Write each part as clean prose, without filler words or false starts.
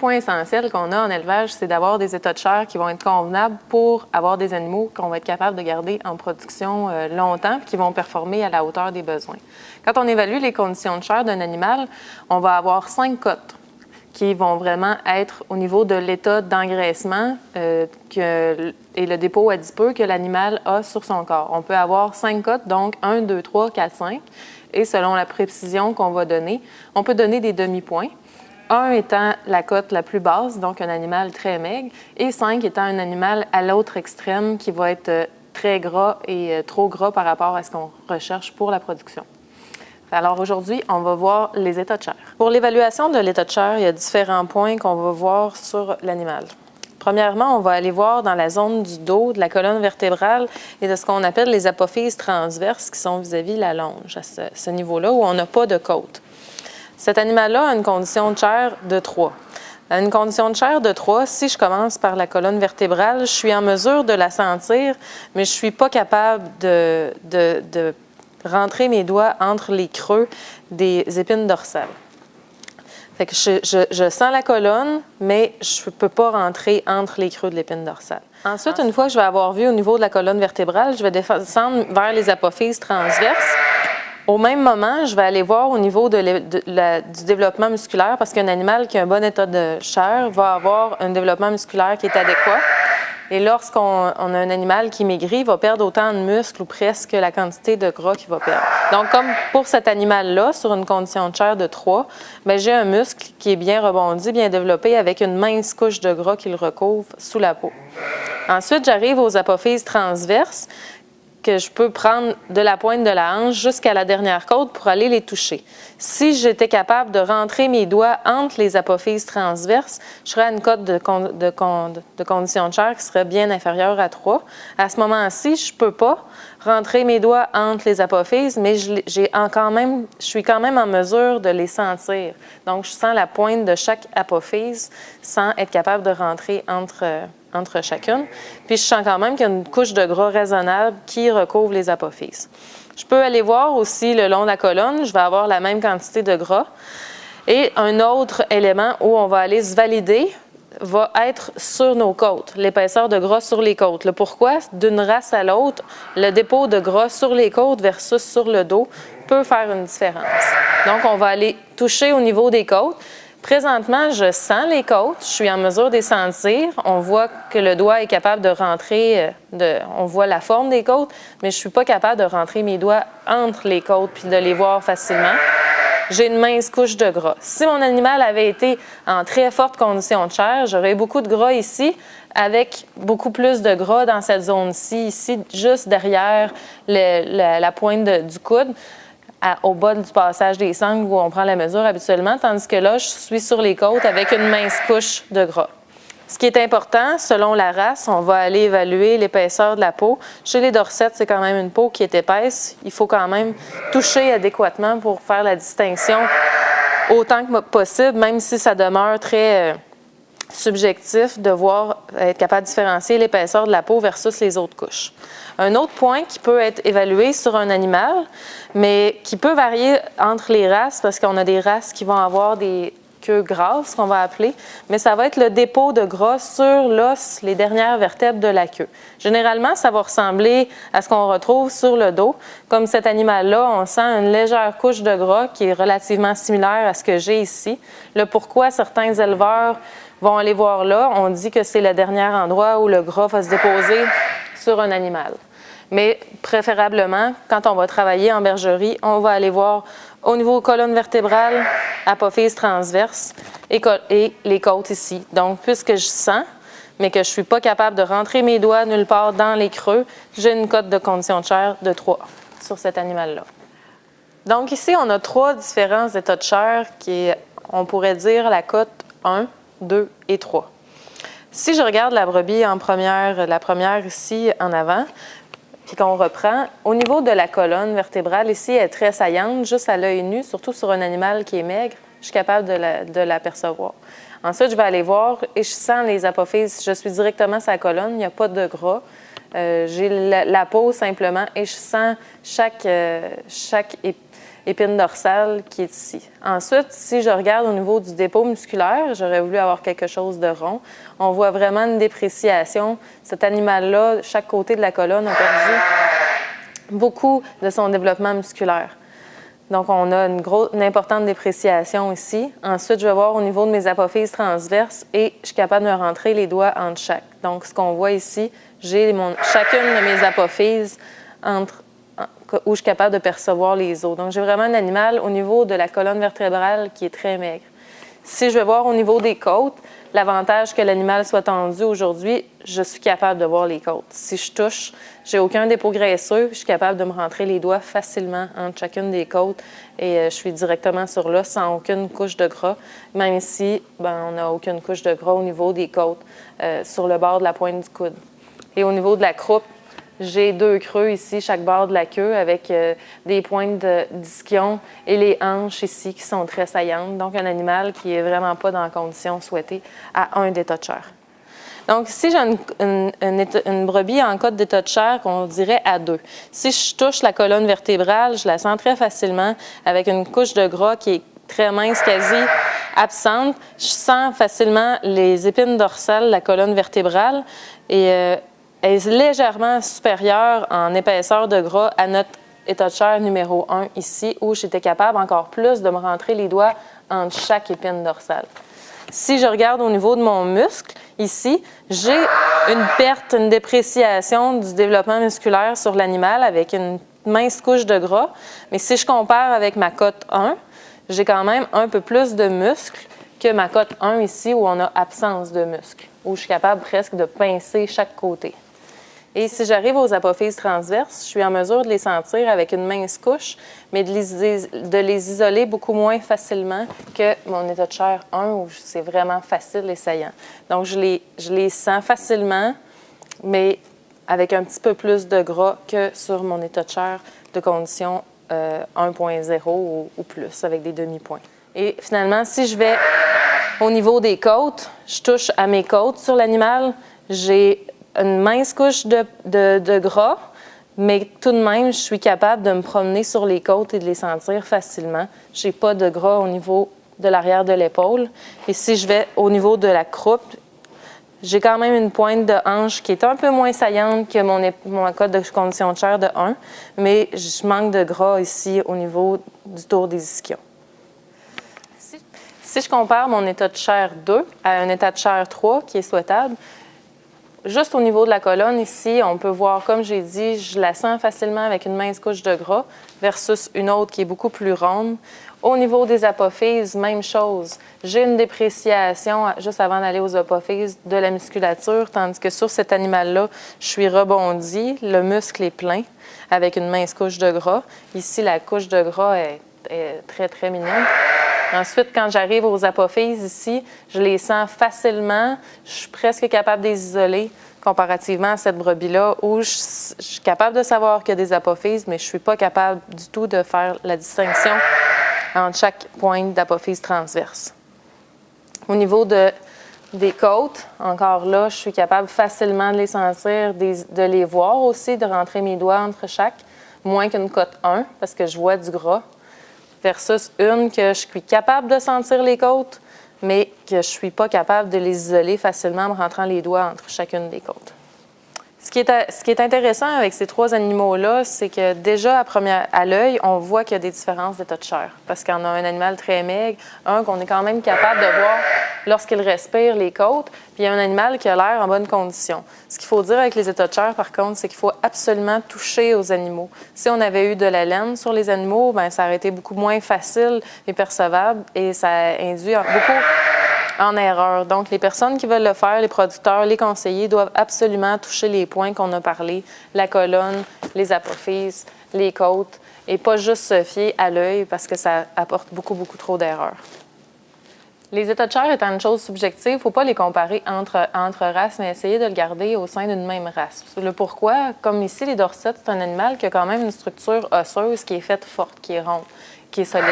points essentiels qu'on a en élevage, c'est d'avoir des états de chair qui vont être convenables pour avoir des animaux qu'on va être capable de garder en production longtemps et qui vont performer à la hauteur des besoins. Quand on évalue les conditions de chair d'un animal, on va avoir 5 cotes qui vont vraiment être au niveau de l'état d'engraissement et le dépôt adipeux que l'animal a sur son corps. On peut avoir 5 cotes, donc 1, 2, 3, 4, 5. Et selon la précision qu'on va donner, on peut donner des demi-points. 1 étant la cote la plus basse, donc un animal très maigre, et 5 étant un animal à l'autre extrême qui va être très gras et trop gras par rapport à ce qu'on recherche pour la production. Alors aujourd'hui, on va voir les états de chair. Pour l'évaluation de l'état de chair, il y a différents points qu'on va voir sur l'animal. Premièrement, on va aller voir dans la zone du dos, de la colonne vertébrale et de ce qu'on appelle les apophyses transverses qui sont vis-à-vis la longe, à ce niveau-là où on n'a pas de côte. Cet animal-là a une condition de chair de 3. Une condition de chair de 3, si je commence par la colonne vertébrale, je suis en mesure de la sentir, mais je ne suis pas capable de rentrer mes doigts entre les creux des épines dorsales. Fait que je sens la colonne, mais je ne peux pas rentrer entre les creux de l'épine dorsale. Ensuite, une fois que je vais avoir vu au niveau de la colonne vertébrale, je vais descendre vers les apophyses transverses. Au même moment, je vais aller voir au niveau du développement musculaire, parce qu'un animal qui a un bon état de chair va avoir un développement musculaire qui est adéquat. Et lorsqu'on a un animal qui maigrit, il va perdre autant de muscles ou presque la quantité de gras qu'il va perdre. Donc, comme pour cet animal-là, sur une condition de chair de 3, bien, j'ai un muscle qui est bien rebondi, bien développé, avec une mince couche de gras qui le recouvre sous la peau. Ensuite, j'arrive aux apophyses transverses, que je peux prendre de la pointe de la hanche jusqu'à la dernière côte pour aller les toucher. Si j'étais capable de rentrer mes doigts entre les apophyses transverses, je serais à une cote de condition de chair qui serait bien inférieure à 3. À ce moment-ci, je ne peux pas rentrer mes doigts entre les apophyses, mais je suis quand même en mesure de les sentir. Donc, je sens la pointe de chaque apophyse sans être capable de rentrer entre chacune. Puis je sens quand même qu'il y a une couche de gras raisonnable qui recouvre les apophyses. Je peux aller voir aussi le long de la colonne, je vais avoir la même quantité de gras. Et un autre élément où on va aller se valider va être sur nos côtes, l'épaisseur de gras sur les côtes. Le pourquoi, d'une race à l'autre, le dépôt de gras sur les côtes versus sur le dos peut faire une différence. Donc, on va aller toucher au niveau des côtes. Présentement, je sens les côtes, je suis en mesure de les sentir. On voit que le doigt est capable de rentrer, on voit la forme des côtes, mais je ne suis pas capable de rentrer mes doigts entre les côtes puis de les voir facilement. J'ai une mince couche de gras. Si mon animal avait été en très forte condition de chair, j'aurais beaucoup de gras ici, avec beaucoup plus de gras dans cette zone-ci, ici, juste derrière la pointe du coude. Au bas du passage des sangles où on prend la mesure habituellement, tandis que là, je suis sur les côtes avec une mince couche de gras. Ce qui est important, selon la race, on va aller évaluer l'épaisseur de la peau. Chez les dorsettes, c'est quand même une peau qui est épaisse. Il faut quand même toucher adéquatement pour faire la distinction autant que possible, même si ça demeure très subjectif de être capable de différencier l'épaisseur de la peau versus les autres couches. Un autre point qui peut être évalué sur un animal, mais qui peut varier entre les races, parce qu'on a des races qui vont avoir des queues grasses, qu'on va appeler, mais ça va être le dépôt de gras sur l'os, les dernières vertèbres de la queue. Généralement, ça va ressembler à ce qu'on retrouve sur le dos. Comme cet animal-là, on sent une légère couche de gras qui est relativement similaire à ce que j'ai ici. Le pourquoi certains éleveurs vont aller voir là, on dit que c'est le dernier endroit où le gras va se déposer sur un animal. Mais préférablement, quand on va travailler en bergerie, on va aller voir au niveau colonne vertébrale, apophyse transverse et les côtes ici. Donc, puisque je sens, mais que je ne suis pas capable de rentrer mes doigts nulle part dans les creux, j'ai une cote de condition de chair de 3 sur cet animal-là. Donc ici, on a 3 différents états de chair qui, on pourrait dire, la cote 1, 2 et 3. Si je regarde la brebis la première ici en avant, puis qu'on reprend, au niveau de la colonne vertébrale, ici, elle est très saillante, juste à l'œil nu, surtout sur un animal qui est maigre, je suis capable de l'apercevoir. Ensuite, je vais aller voir et je sens les apophyses. Je suis directement sur la colonne, il n'y a pas de gras. J'ai la peau simplement et je sens chaque épine dorsale qui est ici. Ensuite, si je regarde au niveau du dépôt musculaire, j'aurais voulu avoir quelque chose de rond. On voit vraiment une dépréciation. Cet animal-là, chaque côté de la colonne a perdu beaucoup de son développement musculaire. Donc, on a une importante dépréciation ici. Ensuite, je vais voir au niveau de mes apophyses transverses et je suis capable de rentrer les doigts entre chaque. Donc, ce qu'on voit ici, j'ai chacune de mes apophyses où je suis capable de percevoir les os. Donc, j'ai vraiment un animal au niveau de la colonne vertébrale qui est très maigre. Si je vais voir au niveau des côtes, l'avantage que l'animal soit tendu aujourd'hui, je suis capable de voir les côtes. Si je touche, j'ai aucun dépôt graisseux, je suis capable de me rentrer les doigts facilement entre chacune des côtes et je suis directement sur l'os sans aucune couche de gras, même si on n'a aucune couche de gras au niveau des côtes, sur le bord de la pointe du coude. Et au niveau de la croupe, j'ai 2 creux ici, chaque bord de la queue, avec des pointes d'ischion et les hanches ici qui sont très saillantes. Donc, un animal qui n'est vraiment pas dans la condition souhaitée à un d'état de chair. Donc, ici, j'ai une brebis en cas d'état de chair qu'on dirait à 2. Si je touche la colonne vertébrale, je la sens très facilement avec une couche de gras qui est très mince, quasi absente. Je sens facilement les épines dorsales, la colonne vertébrale, et est légèrement supérieure en épaisseur de gras à notre état de chair numéro 1 ici, où j'étais capable encore plus de me rentrer les doigts entre chaque épine dorsale. Si je regarde au niveau de mon muscle, ici, j'ai une perte, une dépréciation du développement musculaire sur l'animal avec une mince couche de gras. Mais si je compare avec ma cote 1, j'ai quand même un peu plus de muscles que ma cote 1 ici, où on a absence de muscles, où je suis capable presque de pincer chaque côté. Et si j'arrive aux apophyses transverses, je suis en mesure de les sentir avec une mince couche, mais de les isoler beaucoup moins facilement que mon état de chair 1, où c'est vraiment facile et saillant. Donc, je les sens facilement, mais avec un petit peu plus de gras que sur mon état de chair de condition 1.0 ou plus, avec des demi-points. Et finalement, si je vais au niveau des côtes, je touche à mes côtes sur l'animal, j'ai une mince couche de gras, mais tout de même, je suis capable de me promener sur les côtes et de les sentir facilement. Je n'ai pas de gras au niveau de l'arrière de l'épaule. Et si je vais au niveau de la croupe, j'ai quand même une pointe de hanche qui est un peu moins saillante que mon code de condition de chair de 1, mais je manque de gras ici au niveau du tour des ischions. Si je compare mon état de chair 2 à un état de chair 3 qui est souhaitable, juste au niveau de la colonne, ici, on peut voir, comme j'ai dit, je la sens facilement avec une mince couche de gras versus une autre qui est beaucoup plus ronde. Au niveau des apophyses, même chose. J'ai une dépréciation juste avant d'aller aux apophyses de la musculature, tandis que sur cet animal-là, je suis rebondie, le muscle est plein avec une mince couche de gras. Ici, la couche de gras est très, très minime. Ensuite, quand j'arrive aux apophyses ici, je les sens facilement. Je suis presque capable de les isoler comparativement à cette brebis-là où je suis capable de savoir qu'il y a des apophyses, mais je ne suis pas capable du tout de faire la distinction entre chaque pointe d'apophyse transverse. Au niveau des côtes, encore là, je suis capable facilement de les sentir, de les voir aussi, de rentrer mes doigts entre chaque, moins qu'une côte 1 parce que je vois du gras, versus une que je suis capable de sentir les côtes, mais que je ne suis pas capable de les isoler facilement en me rentrant les doigts entre chacune des côtes. Ce qui est intéressant avec ces 3 animaux-là, c'est que déjà, à l'œil, on voit qu'il y a des différences d'état de chair. Parce qu'on a un animal très maigre, un qu'on est quand même capable de voir lorsqu'il respire les côtes, puis il y a un animal qui a l'air en bonne condition. Ce qu'il faut dire avec les états de chair, par contre, c'est qu'il faut absolument toucher aux animaux. Si on avait eu de la laine sur les animaux, bien, ça aurait été beaucoup moins facile et percevable et ça induit beaucoup en erreur. Donc, les personnes qui veulent le faire, les producteurs, les conseillers, doivent absolument toucher les points qu'on a parlé, la colonne, les apophyses, les côtes, et pas juste se fier à l'œil parce que ça apporte beaucoup, beaucoup trop d'erreurs. Les états de chair étant une chose subjective, il ne faut pas les comparer entre races, mais essayer de le garder au sein d'une même race. Le pourquoi, comme ici, les dorsettes, c'est un animal qui a quand même une structure osseuse qui est faite forte, qui est ronde, qui est solide.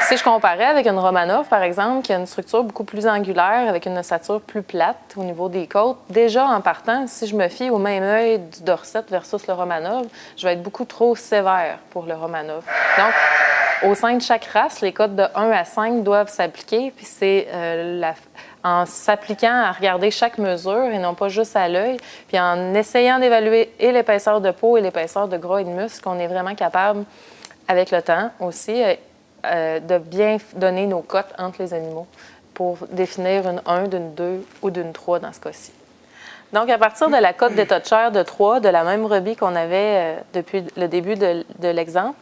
Si je comparais avec une Romanov, par exemple, qui a une structure beaucoup plus angulaire, avec une ossature plus plate au niveau des côtes, déjà en partant, si je me fie au même œil du Dorset versus le Romanov, je vais être beaucoup trop sévère pour le Romanov. Donc, Au sein de chaque race, les cotes de 1 à 5 doivent s'appliquer, puis c'est en s'appliquant à regarder chaque mesure et non pas juste à l'œil, puis en essayant d'évaluer et l'épaisseur de peau et l'épaisseur de gras et de muscle, qu'on est vraiment capable, avec le temps aussi, de bien donner nos cotes entre les animaux pour définir une 1, d'une 2 ou d'une 3 dans ce cas-ci. Donc, à partir de la cote d'état de chair de 3, de la même brebis qu'on avait depuis le début de l'exemple,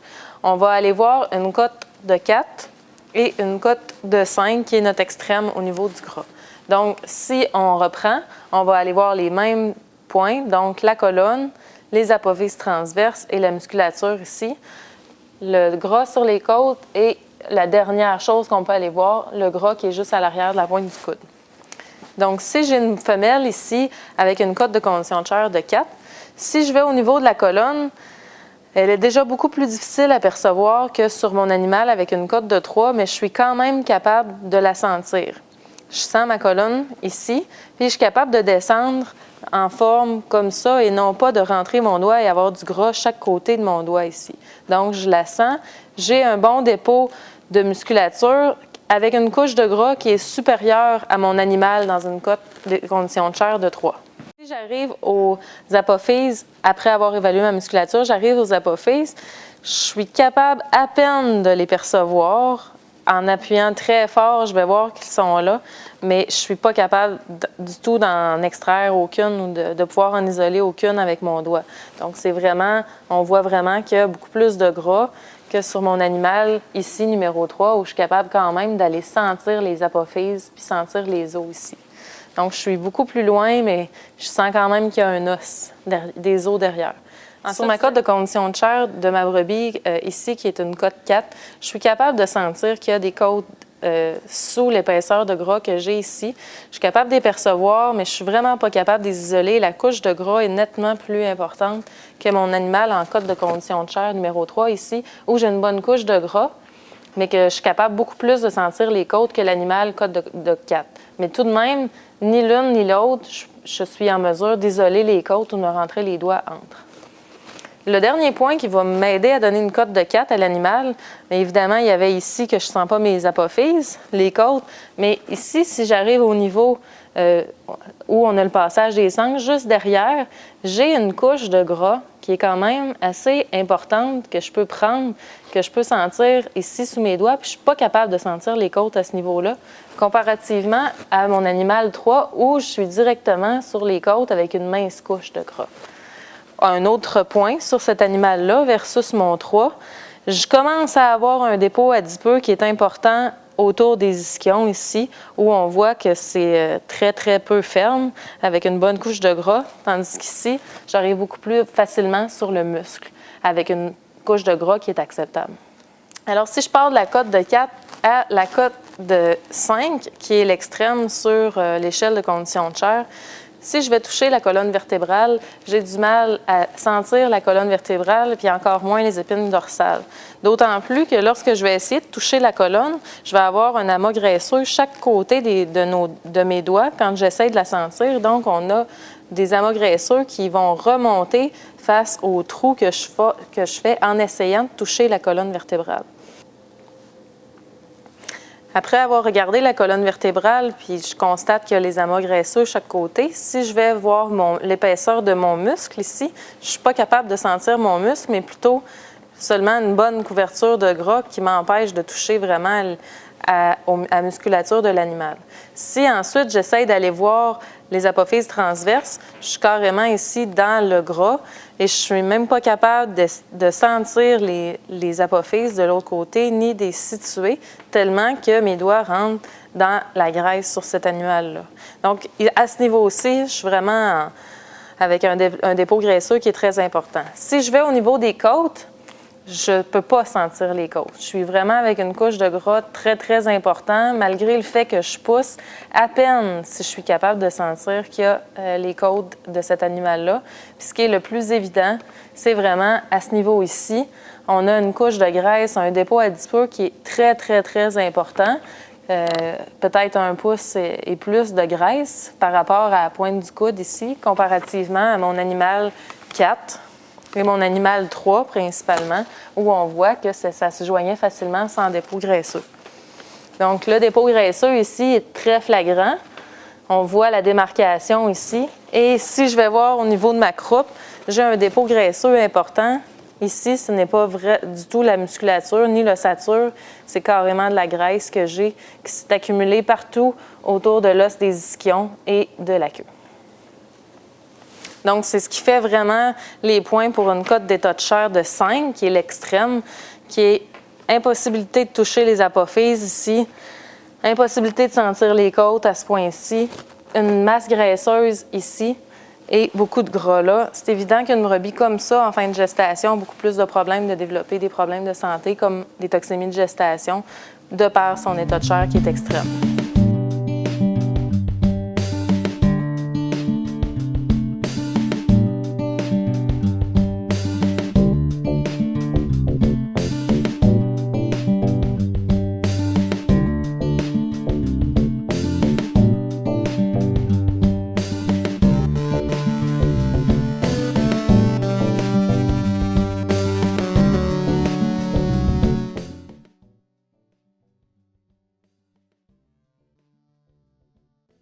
on va aller voir une cote de 4 et une cote de 5 qui est notre extrême au niveau du gras. Donc, si on reprend, on va aller voir les mêmes points, donc la colonne, les apophyses transverses et la musculature ici, le gras sur les côtes et la dernière chose qu'on peut aller voir, le gras qui est juste à l'arrière de la pointe du coude. Donc, si j'ai une femelle ici avec une cote de condition de chair de 4, si je vais au niveau de la colonne, elle est déjà beaucoup plus difficile à percevoir que sur mon animal avec une cote de 3, mais je suis quand même capable de la sentir. Je sens ma colonne ici, puis je suis capable de descendre en forme comme ça et non pas de rentrer mon doigt et avoir du gras chaque côté de mon doigt ici. Donc, je la sens. J'ai un bon dépôt de musculature avec une couche de gras qui est supérieure à mon animal dans une cote de condition de chair de 3. Si j'arrive aux apophyses, après avoir évalué ma musculature, j'arrive aux apophyses, je suis capable à peine de les percevoir. En appuyant très fort, je vais voir qu'ils sont là, mais je ne suis pas capable du tout d'en extraire aucune ou de pouvoir en isoler aucune avec mon doigt. Donc, c'est vraiment, on voit vraiment qu'il y a beaucoup plus de gras que sur mon animal, ici, numéro 3, où je suis capable quand même d'aller sentir les apophyses puis sentir les os ici. Donc, je suis beaucoup plus loin, mais je sens quand même qu'il y a un os, des os derrière. Sur ma cote de condition de chair de ma brebis, ici, qui est une cote 4, je suis capable de sentir qu'il y a des côtes sous l'épaisseur de gras que j'ai ici. Je suis capable de les percevoir, mais je suis vraiment pas capable de les isoler. La couche de gras est nettement plus importante que mon animal en cote de condition de chair numéro 3 ici, où j'ai une bonne couche de gras, mais que je suis capable beaucoup plus de sentir les côtes que l'animal cote de 4. Mais tout de même, ni l'une ni l'autre, je suis en mesure d'isoler les côtes ou de me rentrer les doigts entre. Le dernier point qui va m'aider à donner une cote de 4 à l'animal, bien évidemment, il y avait ici que je ne sens pas mes apophyses, les côtes, mais ici, si j'arrive au niveau où on a le passage des sangles, juste derrière, j'ai une couche de gras qui est quand même assez importante que je peux prendre, que je peux sentir ici sous mes doigts, puis je ne suis pas capable de sentir les côtes à ce niveau-là, comparativement à mon animal 3 où je suis directement sur les côtes avec une mince couche de gras. Un autre point sur cet animal-là versus mon 3, je commence à avoir un dépôt adipeux qui est important autour des ischions ici, où on voit que c'est très, très peu ferme, avec une bonne couche de gras, tandis qu'ici, j'arrive beaucoup plus facilement sur le muscle, avec une couche de gras qui est acceptable. Alors, si je pars de la cote de 4 à la cote de 5, qui est l'extrême sur l'échelle de condition de chair, si je vais toucher la colonne vertébrale, j'ai du mal à sentir la colonne vertébrale, puis encore moins les épines dorsales. D'autant plus que lorsque je vais essayer de toucher la colonne, je vais avoir un amas graisseux chaque côté de mes doigts quand j'essaie de la sentir. Donc, on a des amas graisseux qui vont remonter face au trou que je fais en essayant de toucher la colonne vertébrale. Après avoir regardé la colonne vertébrale, puis je constate qu'il y a les amas graisseux de chaque côté, si je vais voir l'épaisseur de mon muscle ici, je ne suis pas capable de sentir mon muscle, mais plutôt seulement une bonne couverture de gras qui m'empêche de toucher vraiment à la musculature de l'animal. Si ensuite j'essaie d'aller voir les apophyses transverses, je suis carrément ici dans le gras et je suis même pas capable de sentir les apophyses de l'autre côté ni de les situer tellement que mes doigts rentrent dans la graisse sur cet animal-là. Donc, à ce niveau-ci, je suis vraiment avec un dépôt graisseux qui est très important. Si je vais au niveau des côtes, je ne peux pas sentir les côtes. Je suis vraiment avec une couche de gras très, très importante, malgré le fait que je pousse à peine si je suis capable de sentir qu'il y a les côtes de cet animal-là. Puis ce qui est le plus évident, c'est vraiment à ce niveau ici, on a une couche de graisse, un dépôt adipeux qui est très, très, très important. Peut-être 1 pouce et plus de graisse par rapport à la pointe du coude ici, comparativement à mon animal 4. Et mon animal 3, principalement, où on voit que ça se joignait facilement sans dépôt graisseux. Donc, le dépôt graisseux ici est très flagrant. On voit la démarcation ici. Et si je vais voir au niveau de ma croupe, j'ai un dépôt graisseux important. Ici, ce n'est pas vrai du tout la musculature ni l'ossature, c'est carrément de la graisse que j'ai qui s'est accumulée partout autour de l'os des ischions et de la queue. Donc, c'est ce qui fait vraiment les points pour une cote d'état de chair de 5, qui est l'extrême, qui est impossibilité de toucher les apophyses ici, impossibilité de sentir les côtes à ce point-ci, une masse graisseuse ici et beaucoup de gras là. C'est évident qu'une brebis comme ça, en fin de gestation, a beaucoup plus de problèmes de développer des problèmes de santé comme des toxémies de gestation, de par son état de chair qui est extrême.